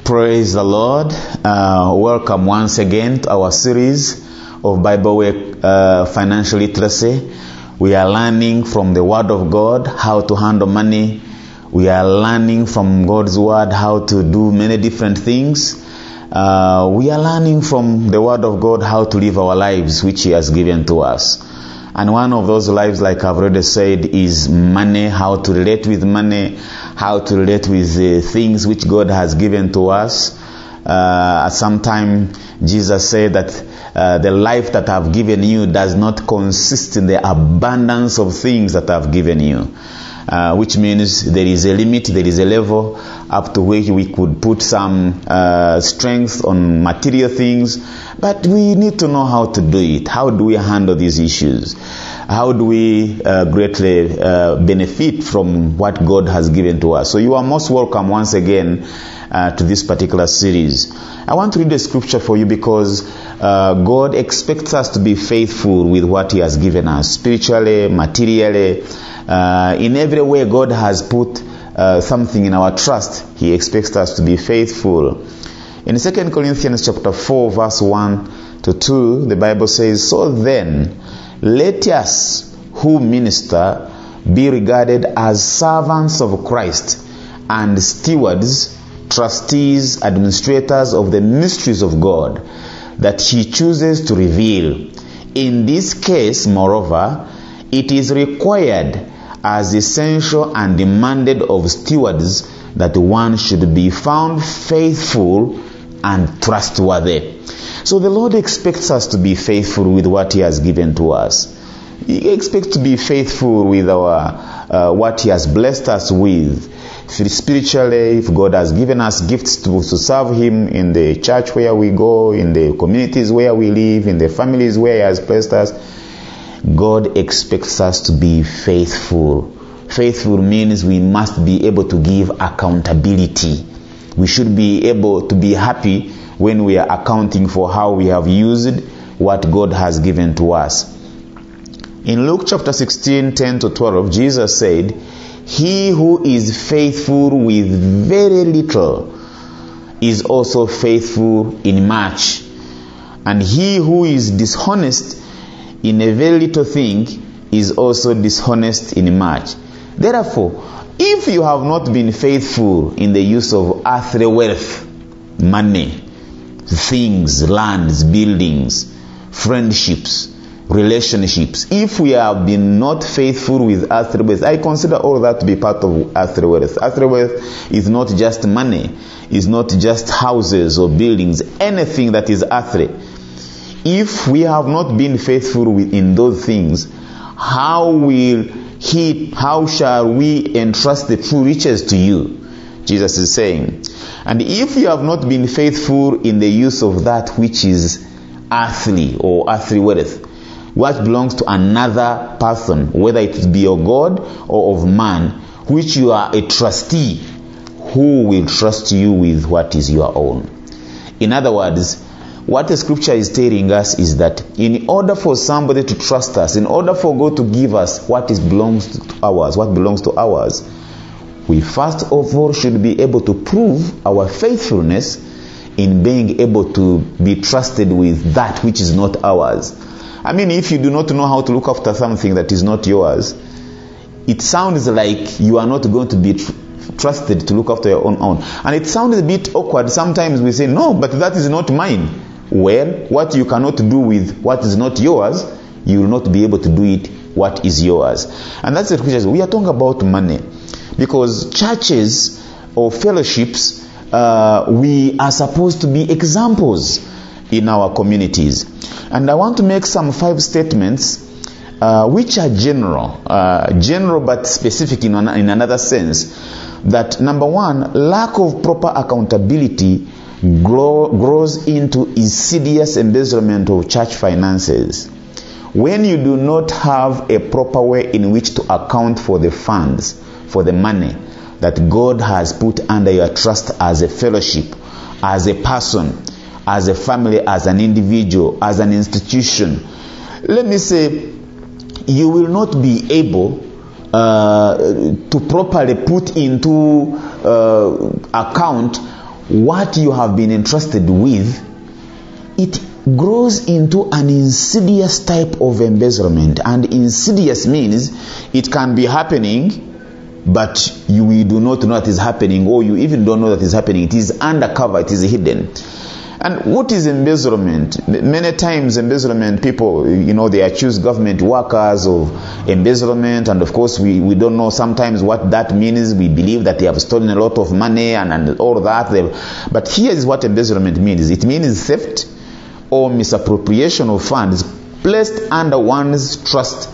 Praise the Lord. Welcome once again to our series of Bible Way Financial Literacy. We are learning from the Word of God how to handle money. We are learning from God's Word how to do many different things. We are learning from the Word of God how to live our lives which He has given to us. And one of those lives, like I've already said, is money, how to relate with money, how to relate with the things which God has given to us. At some time, Jesus said that the life that I've given you does not consist in the abundance of things that I've given you. Which means there is a limit, there is a level up to which we could put some strength on material things, but we need to know how to do it. How do we handle these issues? How do we greatly benefit from what God has given to us? So you are most welcome once again to this particular series. I want to read the scripture for you because God expects us to be faithful with what He has given us, spiritually, materially. In every way God has put something in our trust, He expects us to be faithful. In 2 Corinthians chapter 4 verse 1 to 2, the Bible says, "So then, let us who minister be regarded as servants of Christ and stewards, trustees, administrators of the mysteries of God that He chooses to reveal. In this case, moreover, it is required as essential and demanded of stewards that one should be found faithful and trustworthy." So the Lord expects us to be faithful with what He has given to us. He expects to be faithful with our what He has blessed us with. Spiritually, if God has given us gifts to serve Him in the church where we go, in the communities where we live, in the families where He has blessed us, God expects us to be faithful. Faithful means we must be able to give accountability. We should be able to be happy when we are accounting for how we have used what God has given to us. In Luke chapter 16, 10 to 12, Jesus said, "He who is faithful with very little is also faithful in much. And he who is dishonest in a very little thing is also dishonest in much. Therefore, if you have not been faithful in the use of earthly wealth, money, things, lands, buildings, friendships, relationships, if we have been not faithful with earthly wealth," I consider all that to be part of earthly wealth. Earthly wealth is not just money, is not just houses or buildings, anything that is earthly. If we have not been faithful in those things, how shall we entrust the true riches to you? Jesus is saying. And if you have not been faithful in the use of that which is earthly or earthly wealth, what belongs to another person, whether it be of God or of man, which you are a trustee, who will trust you with what is your own? In other words, what the scripture is telling us is that in order for somebody to trust us, in order for God to give us what belongs to ours, we first of all should be able to prove our faithfulness in being able to be trusted with that which is not ours. I mean, if you do not know how to look after something that is not yours, it sounds like you are not going to be trusted to look after your own. And it sounds a bit awkward. Sometimes we say, "No, but that is not mine." Well, what you cannot do with what is not yours, you will not be able to do it what is yours. And that's the question. We are talking about money. Because churches or fellowships, we are supposed to be examples in our communities. And I want to make some 5 statements which are general but specific in another sense. That number 1, lack of proper accountability grows into insidious embezzlement of church finances. When you do not have a proper way in which to account for the funds, for the money that God has put under your trust as a fellowship, as a person, as a family, as an individual, as an institution, let me say, you will not be able to properly put into account what you have been entrusted with, it grows into an insidious type of embezzlement. And insidious means it can be happening, but you do not know that is happening, or you even don't know that is happening. It is undercover, it is hidden. And what is embezzlement? Many times embezzlement, people, they accuse government workers of embezzlement, and of course we don't know sometimes what that means. We believe that they have stolen a lot of money and all that. But here is what embezzlement means. It means theft or misappropriation of funds placed under one's trust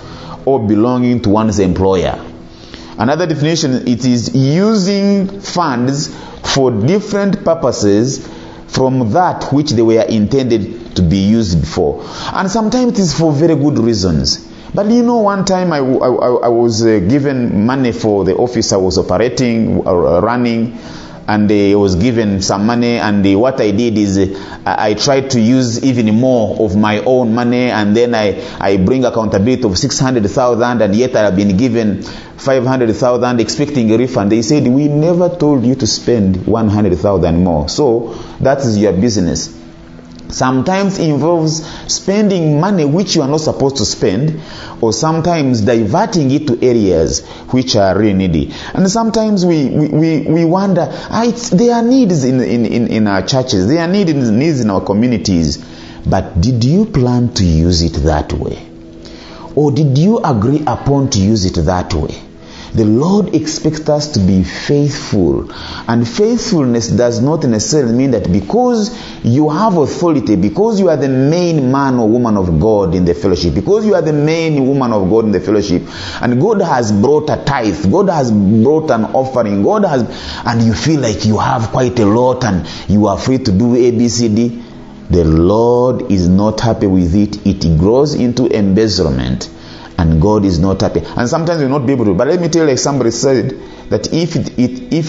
or belonging to one's employer. Another definition, it is using funds for different purposes from that which they were intended to be used for. And sometimes it is for very good reasons. But one time I was given money for the office I was running, and I was given some money, and what I did is I tried to use even more of my own money, and then I bring accountability of 600,000, and yet I have been given 500,000 expecting a refund. They said, we never told you to spend 100,000 more, so that is your business. Sometimes involves spending money which you are not supposed to spend, or sometimes diverting it to areas which are really needy. And sometimes we wonder, there are needs in our churches, there are needs in our communities, but did you plan to use it that way? Or did you agree upon to use it that way? The Lord expects us to be faithful. And faithfulness does not necessarily mean that because you have authority, because you are the main man or woman of God in the fellowship, because you are the main woman of God in the fellowship, and God has brought a tithe, God has brought an offering, and you feel like you have quite a lot and you are free to do A, B, C, D. The Lord is not happy with it. It grows into embezzlement. And God is not happy. And sometimes we'll not be able to. But let me tell you, like somebody said, that if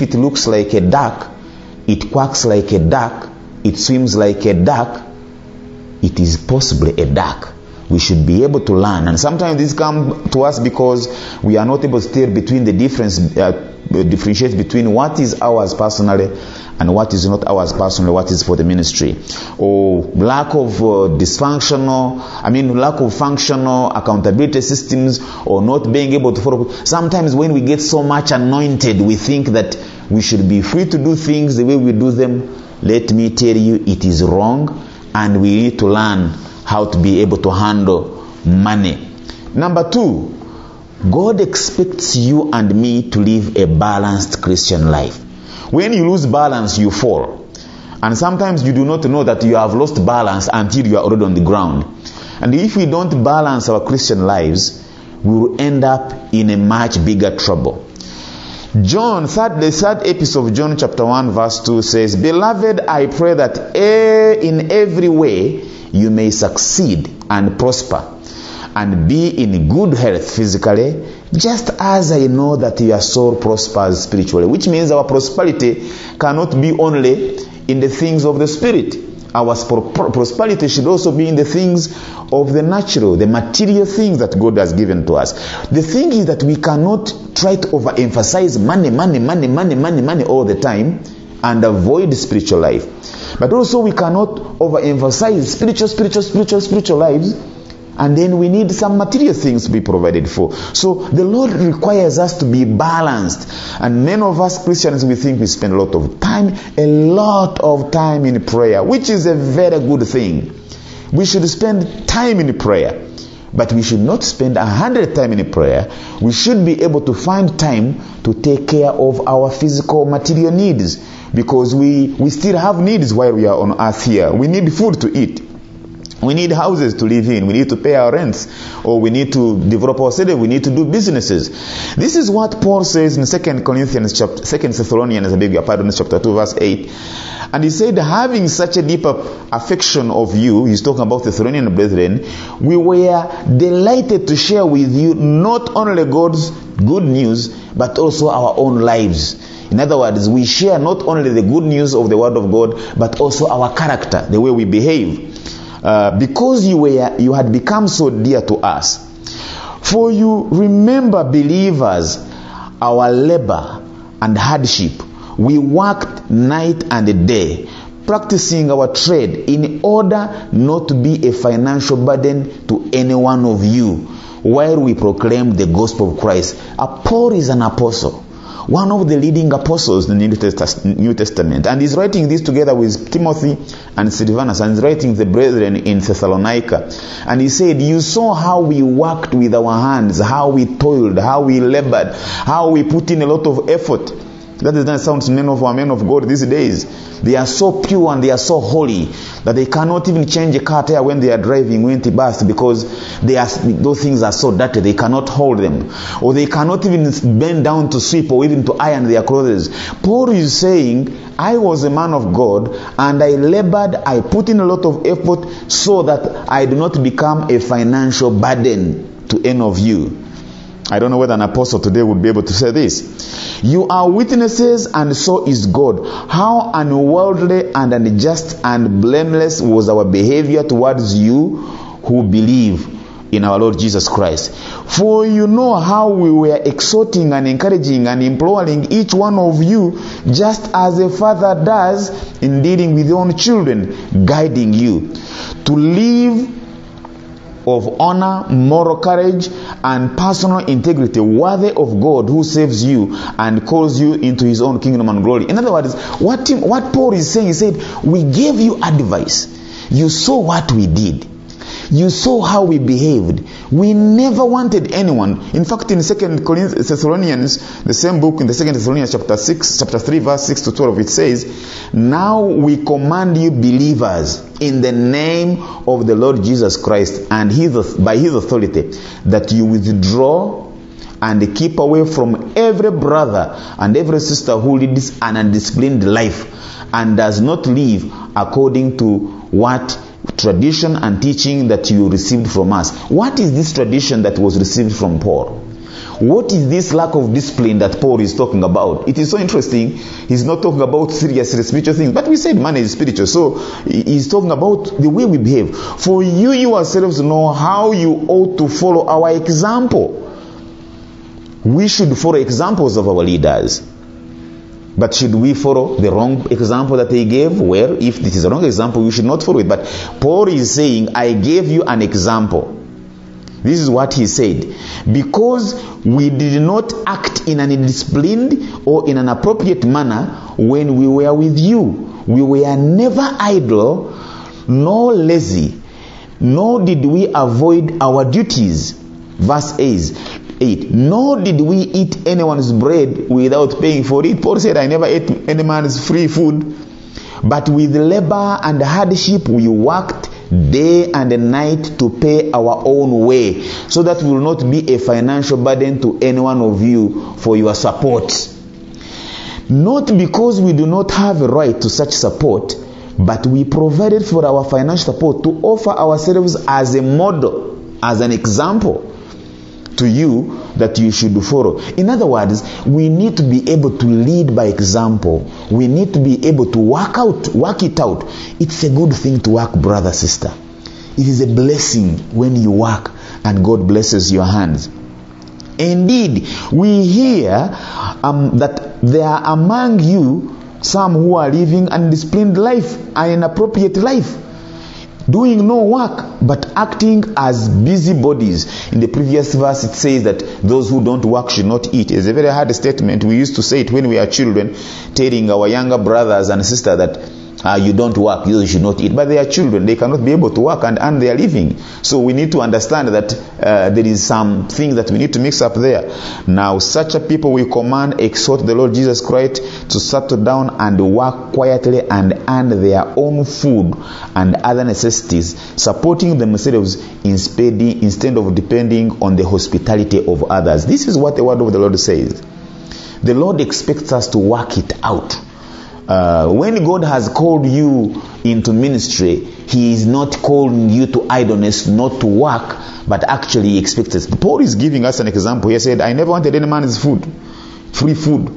it looks like a duck, it quacks like a duck, it swims like a duck, it is possibly a duck. We should be able to learn. And sometimes this comes to us because we are not able to tell between the differentiate between what is ours personally and what is not ours personally, what is for the ministry. Or lack of functional accountability systems, or not being able to follow. Sometimes when we get so much anointed, we think that we should be free to do things the way we do them. Let me tell you, it is wrong, and we need to learn how to be able to handle money. Number 2, God expects you and me to live a balanced Christian life. When you lose balance, you fall. And sometimes you do not know that you have lost balance until you are already on the ground. And if we don't balance our Christian lives, we will end up in a much bigger trouble. The third epistle of John chapter 1 verse 2 says, Beloved, I pray that in every way you may succeed and prosper, and be in good health physically, just as I know that your soul prospers spiritually. Which means our prosperity cannot be only in the things of the spirit. Our prosperity should also be in the things of the natural, the material things that God has given to us. The thing is that we cannot try to overemphasize money all the time and avoid spiritual life. But also we cannot overemphasize spiritual lives, and then we need some material things to be provided for. So the Lord requires us to be balanced. And many of us Christians, we think we spend a lot of time in prayer, which is a very good thing. We should spend time in prayer. But we should not spend 100 time in prayer. We should be able to find time to take care of our physical material needs. Because we still have needs while we are on earth here. We need food to eat. We need houses to live in. We need to pay our rents. Or we need to develop ourselves. We need to do businesses. This is what Paul says in 2 Thessalonians chapter 2 verse 8. And he said, having such a deeper affection of you, he's talking about the Thessalonian brethren, we were delighted to share with you not only God's good news, but also our own lives. In other words, we share not only the good news of the Word of God, but also our character, the way we behave. Because you had become so dear to us. For you remember, believers, our labor and hardship we worked night and day, practicing our trade in order not to be a financial burden to any one of you while we proclaim the gospel of Christ. Paul is an apostle, one of the leading apostles in the New Testament, and he's writing this together with Timothy and Silvanus, and he's writing the brethren in Thessalonica. And he said, you saw how we worked with our hands, how we toiled, how we labored, how we put in a lot of effort. That does not sound to many of our men of God these days. They are so pure and they are so holy that they cannot even change a car tire when they are driving winter bus, because those things are so dirty they cannot hold them, or they cannot even bend down to sweep or even to iron their clothes. Paul is saying, I was a man of God and I labored, I put in a lot of effort so that I do not become a financial burden to any of you. I don't know whether an apostle today would be able to say this. You are witnesses, and so is God, how unworldly and unjust and blameless was our behavior towards you who believe in our Lord Jesus Christ. For you know how we were exhorting and encouraging and imploring each one of you, just as a father does in dealing with your own children, guiding you to live of honor, moral courage, and personal integrity, worthy of God who saves you and calls you into his own kingdom and glory. In other words, what Paul is saying, he said, we gave you advice. You saw what we did. You saw how we behaved. We never wanted anyone. In fact, in 2 Thessalonians, the same book, in the 2 Thessalonians chapter 3, verse 6 to 12, it says, now we command you believers in the name of the Lord Jesus Christ and by his authority, that you withdraw and keep away from every brother and every sister who leads an undisciplined life and does not live according to what tradition and teaching that you received from us. What is this tradition that was received from Paul? What is this lack of discipline that Paul is talking about? It is so interesting. He's not talking about serious spiritual things, but we said money is spiritual, so he's talking about the way we behave. For you yourselves know how you ought to follow our example. We should follow examples of our leaders. But should we follow the wrong example that they gave? Well, if this is a wrong example, we should not follow it. But Paul is saying, I gave you an example. This is what he said. Because we did not act in an indisciplined or in an appropriate manner when we were with you. We were never idle, nor lazy, nor did we avoid our duties. Verse 8. Nor did we eat anyone's bread without paying for it. Paul said, I never ate any man's free food. But with labor and hardship we worked day and night to pay our own way, so that we will not be a financial burden to any one of you for your support. Not because we do not have a right to such support, but we provided for our financial support to offer ourselves as a model, as an example to you that you should follow. In other words, we need to be able to lead by example. We need to be able to work it out. It's a good thing to work, brother, sister. It is a blessing when you work and God blesses your hands. Indeed, we hear that there are among you some who are living an undisciplined life, an inappropriate life, doing no work but acting as busybodies. In the previous verse it says that those who don't work should not eat. It's a very hard statement. We used to say it when we were children, telling our younger brothers and sisters that you don't work, you should not eat. But they are children, they cannot be able to work and earn their living. So we need to understand that there is some things that we need to mix up there. Now such a people we command, exhort the Lord Jesus Christ to settle down and work quietly and earn their own food and other necessities, supporting themselves instead of depending on the hospitality of others. This is what the word of the Lord says. The Lord expects us to work it out. When God has called you into ministry, He is not calling you to idleness, not to work, but actually He expects us. Paul is giving us an example. He said, I never wanted any man's food, free food.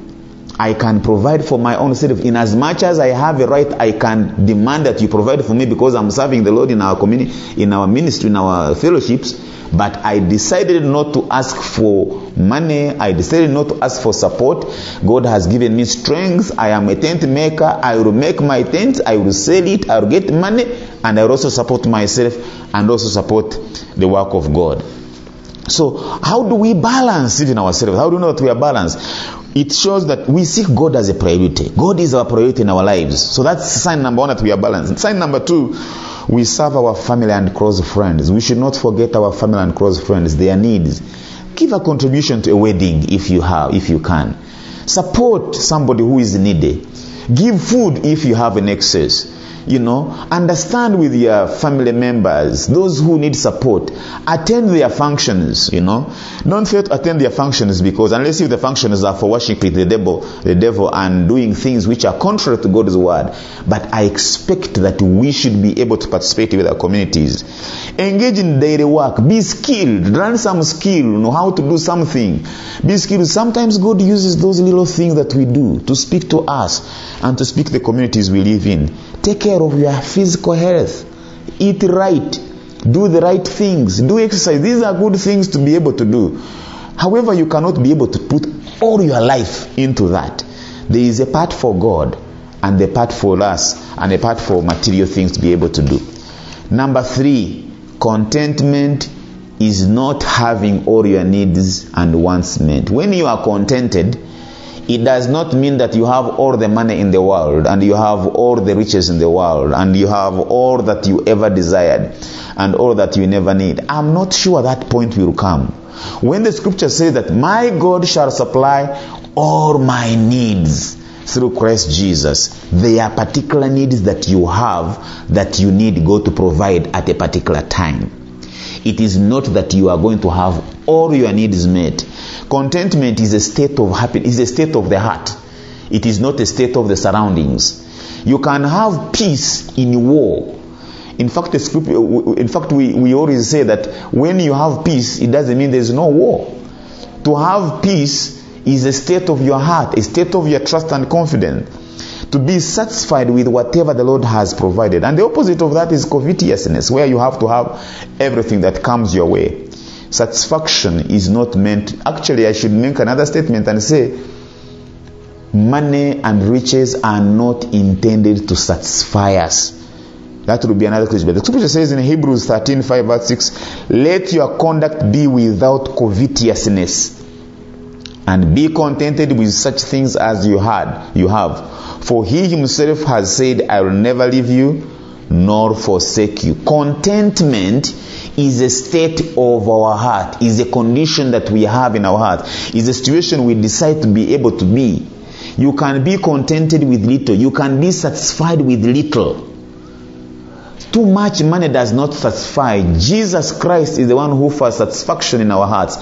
I can provide for my own self. In as much as I have a right, I can demand that you provide for me because I'm serving the Lord in our community, in our ministry, in our fellowships. But I decided not to ask for money. I decided not to ask for support. God has given me strength. I am a tent maker. I will make my tent. I will sell it. I will get money. And I will also support myself and also support the work of God. So how do we balance even ourselves? How do we know that we are balanced? It shows that we seek God as a priority. God is our priority in our lives. So that's sign number one, that we are balanced. Sign number two, we serve our family and close friends. We should not forget our family and close friends, their needs. Give a contribution to a wedding if you can. Support somebody who is needy. Give food if you have an excess. Understand with your family members, those who need support. Attend their functions, Don't fail to attend their functions, because unless if the functions are for worshiping the devil and doing things which are contrary to God's word. But I expect that we should be able to participate with our communities. Engage in daily work. Be skilled. Learn some skill. Know how to do something. Be skilled. Sometimes God uses those little things that we do to speak to us and to speak to the communities we live in. Take care of your physical health. Eat right. Do the right things. Do exercise. These are good things to be able to do. However, you cannot be able to put all your life into that. There is a part for God and a part for us and a part for material things to be able to do. Number 3, contentment is not having all your needs and wants met. When you are contented, it does not mean that you have all the money in the world and you have all the riches in the world and you have all that you ever desired and all that you never need. I'm not sure that point will come. When the scripture says that my God shall supply all my needs through Christ Jesus, there are particular needs that you have that you need God to provide at a particular time. It is not that you are going to have all your needs met. Contentment is a state of happiness, is a state of the heart. It is not a state of the surroundings. You can have peace in war. In fact, we always say that when you have peace, it doesn't mean there's no war. To have peace is a state of your heart, a state of your trust and confidence. To be satisfied with whatever the Lord has provided. And the opposite of that is covetousness, where you have to have everything that comes your way. Satisfaction is not meant. Actually, I should make another statement and say, money and riches are not intended to satisfy us. That would be another question. But the scripture says in Hebrews 13:5 verse 6, let your conduct be without covetousness, and be contented with such things as you have. For he himself has said, I will never leave you nor forsake you. Contentment is a state of our heart, is a condition that we have in our heart, is a situation we decide to be able to be. You can be contented with little. You can be satisfied with little. Too much money does not satisfy. Jesus Christ is the one who offers satisfaction in our hearts.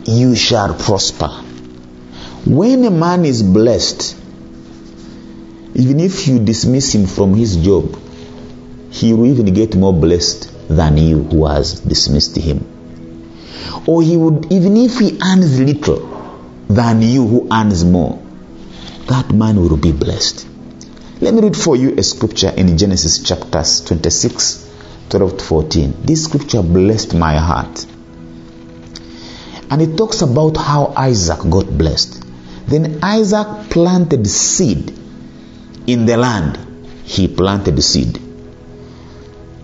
you shall prosper. When a man is blessed, even if you dismiss him from his job, he will even get more blessed than you who has dismissed him. Or he would, even if he earns little than you who earns more, that man will be blessed. Let me read for you a scripture in Genesis chapters 26, 12 to 14. This scripture blessed my heart. And it talks about how Isaac got blessed. Then Isaac planted seed in the land. He planted seed.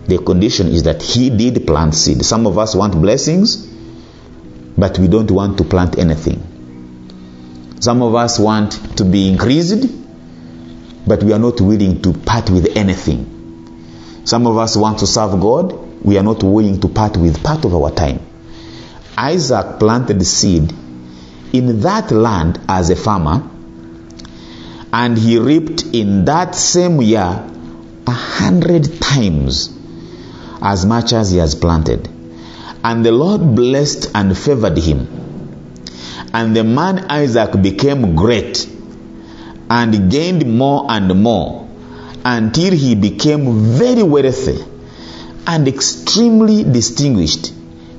The condition is that he did plant seed. Some of us want blessings, but we don't want to plant anything. Some of us want to be increased, but we are not willing to part with anything. Some of us want to serve God. We are not willing to part with part of our time. Isaac planted seed in that land as a farmer, and he reaped in that same year 100 times as much as he has planted. And the Lord blessed and favored him. And the man Isaac became great and gained more and more, until he became very wealthy and extremely distinguished.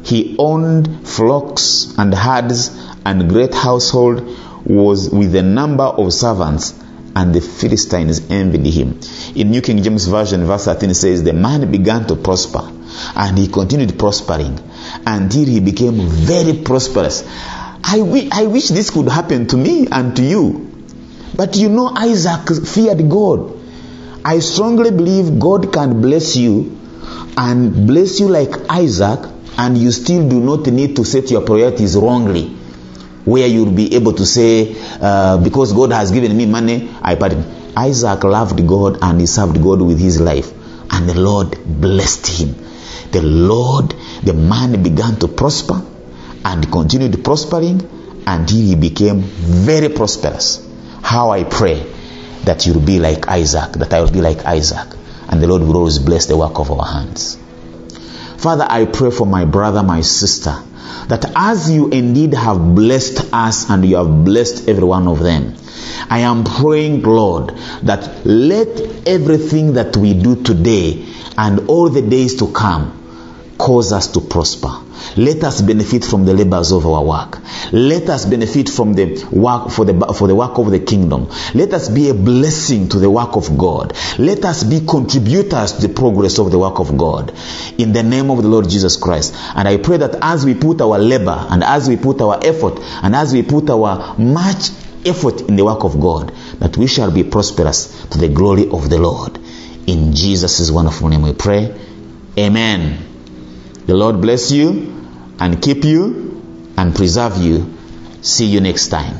He owned flocks and herds and great household was with a number of servants, and the Philistines envied him. In New King James Version, verse 13 says, the man began to prosper, and he continued prospering until he became very prosperous. I wish this could happen to me and to you. But you know, Isaac feared God. I strongly believe God can bless you and bless you like Isaac, and you still do not need to set your priorities wrongly, where you'll be able to say, because God has given me money, I pardon. Isaac loved God and he served God with his life, and the Lord blessed him. The man began to prosper and continued prospering until he became very prosperous. How I pray that you'll be like Isaac, that I will be like Isaac, and the Lord will always bless the work of our hands. Father, I pray for my brother, my sister, that as you indeed have blessed us and you have blessed every one of them, I am praying, Lord, that let everything that we do today and all the days to come cause us to prosper. Let us benefit from the labors of our work. Let us benefit from the work for the work of the kingdom. Let us be a blessing to the work of God. Let us be contributors to the progress of the work of God. In the name of the Lord Jesus Christ. And I pray that as we put our labor and as we put our effort and as we put our much effort in the work of God, that we shall be prosperous to the glory of the Lord. In Jesus' wonderful name we pray. Amen. The Lord bless you and keep you and preserve you. See you next time.